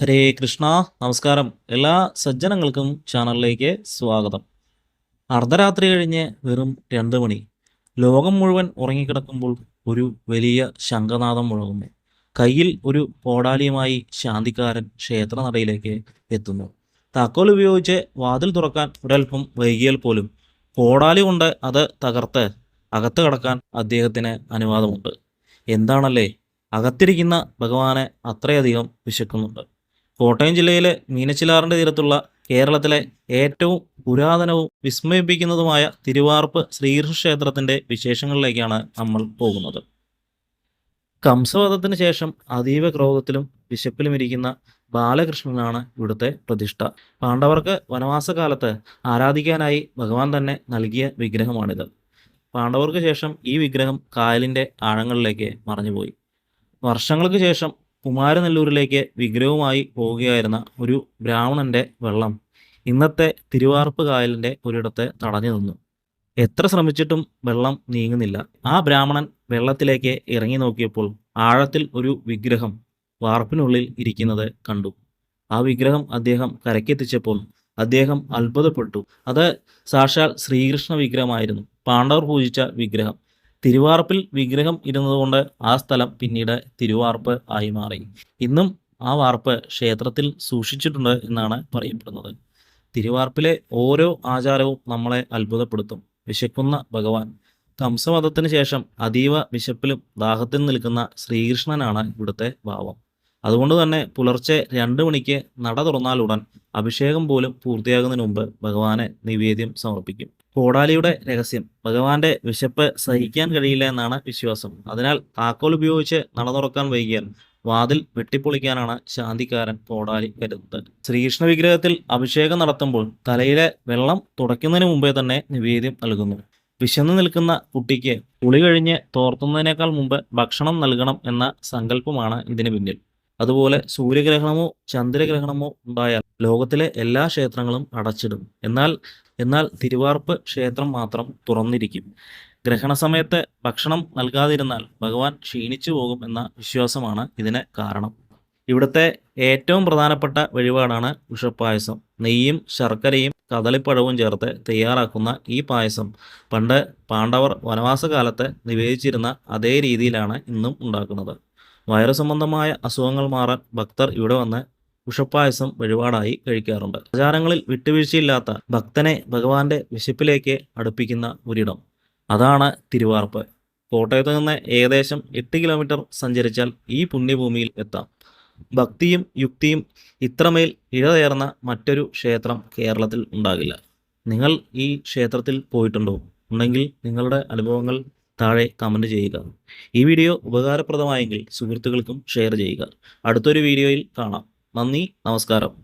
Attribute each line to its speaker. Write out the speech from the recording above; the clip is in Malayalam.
Speaker 1: ഹരേ കൃഷ്ണ. നമസ്കാരം. എല്ലാ സജ്ജനങ്ങൾക്കും ചാനലിലേക്ക് സ്വാഗതം. അർദ്ധരാത്രി കഴിഞ്ഞ് വെറും 2 മണി. ലോകം മുഴുവൻ ഉറങ്ങിക്കിടക്കുമ്പോൾ ഒരു വലിയ ശംഖനാദം മുഴങ്ങുന്നു. കയ്യിൽ ഒരു കോടാലിയുമായി ശാന്തിക്കാരൻ ക്ഷേത്രനടയിലേക്ക് എത്തുന്നു. താക്കോൽ ഉപയോഗിച്ച് വാതിൽ തുറക്കാൻ ഒരൽപ്പം വൈകിയാൽ പോലും കോടാലി കൊണ്ട് അത് തകർത്ത് അകത്ത് കടക്കാൻ അദ്ദേഹത്തിന് അനുവാദമുണ്ട്. എന്താണല്ലേ, അകത്തിരിക്കുന്ന ഭഗവാനെ അത്രയധികം വിശക്കുന്നുണ്ട്. കോട്ടയം ജില്ലയിലെ മീനച്ചിലാറിൻ്റെ തീരത്തുള്ള കേരളത്തിലെ ഏറ്റവും പുരാതനവും വിസ്മയിപ്പിക്കുന്നതുമായ തിരുവാർപ്പ് ശ്രീകൃഷ്ണ ക്ഷേത്രത്തിൻ്റെ വിശേഷങ്ങളിലേക്കാണ് നമ്മൾ പോകുന്നത്. കംസവധത്തിന് ശേഷം അതീവ ക്രോധത്തിലും വിശപ്പിലും ഇരിക്കുന്ന ബാലകൃഷ്ണനാണ് ഇവിടുത്തെ പ്രതിഷ്ഠ. പാണ്ഡവർക്ക് വനവാസകാലത്ത് ആരാധിക്കാനായി ഭഗവാൻ തന്നെ നൽകിയ വിഗ്രഹമാണിത്. പാണ്ഡവർക്ക് ശേഷം ഈ വിഗ്രഹം കായലിൻ്റെ ആഴങ്ങളിലേക്ക് മറഞ്ഞുപോയി. വർഷങ്ങൾക്ക് ശേഷം കുമാരനെല്ലൂരിലേക്ക് വിഗ്രഹവുമായി പോവുകയായിരുന്ന ഒരു ബ്രാഹ്മണന്റെ വെള്ളം ഇന്നത്തെ തിരുവാർപ്പ് കായലിൻ്റെ ഒരിടത്ത് തടഞ്ഞു നിന്നു. എത്ര ശ്രമിച്ചിട്ടും വെള്ളം നീങ്ങുന്നില്ല. ആ ബ്രാഹ്മണൻ വെള്ളത്തിലേക്ക് ഇറങ്ങി നോക്കിയപ്പോൾ ആഴത്തിൽ ഒരു വിഗ്രഹം വാർപ്പിനുള്ളിൽ ഇരിക്കുന്നത് കണ്ടു. ആ വിഗ്രഹം അദ്ദേഹം കരയ്ക്കെത്തിച്ചപ്പോൾ അദ്ദേഹം അത്ഭുതപ്പെട്ടു. അത് സാക്ഷാൽ ശ്രീകൃഷ്ണ വിഗ്രഹമായിരുന്നു. പാണ്ഡവർ പൂജിച്ച വിഗ്രഹം. തിരുവാർപ്പിൽ വിഗ്രഹം ഇരുന്നതുകൊണ്ട് ആ സ്ഥലം പിന്നീട് തിരുവാർപ്പ് ആയി മാറി. ഇന്നും ആ വാർപ്പ് ക്ഷേത്രത്തിൽ സൂക്ഷിച്ചിട്ടുണ്ട് എന്നാണ് പറയപ്പെടുന്നത്. തിരുവാർപ്പിലെ ഓരോ ആചാരവും നമ്മളെ അത്ഭുതപ്പെടുത്തും. വിശക്കുന്ന ഭഗവാൻ. കംസവധത്തിന് ശേഷം അതീവ വിശപ്പിലും ദാഹത്തിലും നിൽക്കുന്ന ശ്രീകൃഷ്ണനാണ് ഇവിടുത്തെ ഭാവം. അതുകൊണ്ട് തന്നെ പുലർച്ചെ 2 മണിക്ക് നട തുറന്നാലുടൻ അഭിഷേകം പോലും പൂർത്തിയാകുന്നതിന് മുമ്പ് ഭഗവാനെ നിവേദ്യം സമർപ്പിക്കും. കോടാലിയുടെ രഹസ്യം: ഭഗവാന്റെ വിശപ്പ് സഹിക്കാൻ കഴിയില്ല എന്നാണ് വിശ്വാസം. അതിനാൽ താക്കോൽ ഉപയോഗിച്ച് നട തുറക്കാൻ വൈകിയാൽ വാതിൽ വെട്ടിപ്പൊളിക്കാനാണ് ശാന്തിക്കാരൻ കോടാലി കരുതുന്നത്. ശ്രീകൃഷ്ണ വിഗ്രഹത്തിൽ അഭിഷേകം നടത്തുമ്പോൾ തലയിലെ വെള്ളം തുടയ്ക്കുന്നതിന് മുമ്പേ തന്നെ നിവേദ്യം നൽകുന്നു. വിശന്നു നിൽക്കുന്ന കുട്ടിക്ക് കുളി കഴിഞ്ഞ് തോർത്തുന്നതിനേക്കാൾ മുമ്പ് ഭക്ഷണം നൽകണം എന്ന സങ്കല്പമാണ് ഇതിന് പിന്നിൽ. അതുപോലെ സൂര്യഗ്രഹണമോ ചന്ദ്രഗ്രഹണമോ ഉണ്ടായാൽ ലോകത്തിലെ എല്ലാ ക്ഷേത്രങ്ങളും അടച്ചിടും. എന്നാൽ തിരുവാർപ്പ് ക്ഷേത്രം മാത്രം തുറന്നിരിക്കും. ഗ്രഹണ സമയത്ത് ഭക്ഷണം നൽകാതിരുന്നാൽ ഭഗവാൻ ക്ഷീണിച്ചു പോകും എന്ന വിശ്വാസമാണ് ഇതിന് കാരണം. ഇവിടുത്തെ ഏറ്റവും പ്രധാനപ്പെട്ട വഴിപാടാണ് ഉഷപ്പായസം. നെയ്യും ശർക്കരയും കദളിപ്പഴവും ചേർത്ത് തയ്യാറാക്കുന്ന ഈ പായസം പണ്ട് പാണ്ഡവർ വനവാസകാലത്ത് നിവേദിച്ചിരുന്ന അതേ രീതിയിലാണ് ഇന്നും ഉണ്ടാക്കുന്നത്. വയറു സംബന്ധമായ അസുഖങ്ങൾ മാറാൻ ഭക്തർ ഇവിടെ വന്ന് ഉഷപ്പായസം വഴിപാടായി കഴിക്കാറുണ്ട്. ആചാരങ്ങളിൽ വിട്ടുവീഴ്ചയില്ലാത്ത ഭക്തനെ ഭഗവാന്റെ വിശപ്പിലേക്ക് അടുപ്പിക്കുന്ന ഒരിടം, അതാണ് തിരുവാർപ്പ്. കോട്ടയത്ത് നിന്ന് ഏകദേശം 8 കിലോമീറ്റർ സഞ്ചരിച്ചാൽ ഈ പുണ്യഭൂമിയിൽ എത്താം. ഭക്തിയും യുക്തിയും ഇത്രമേൽ ഇഴചേർന്ന മറ്റൊരു ക്ഷേത്രം കേരളത്തിൽ ഉണ്ടാകില്ല. നിങ്ങൾ ഈ ക്ഷേത്രത്തിൽ പോയിട്ടുണ്ടോ? ഉണ്ടെങ്കിൽ നിങ്ങളുടെ അനുഭവങ്ങൾ താഴെ കമൻറ്റ് ചെയ്യുക. ഈ വീഡിയോ ഉപകാരപ്രദമായെങ്കിൽ സുഹൃത്തുക്കൾക്കും ഷെയർ ചെയ്യുക. അടുത്തൊരു വീഡിയോയിൽ കാണാം. നന്ദി, നമസ്കാരം.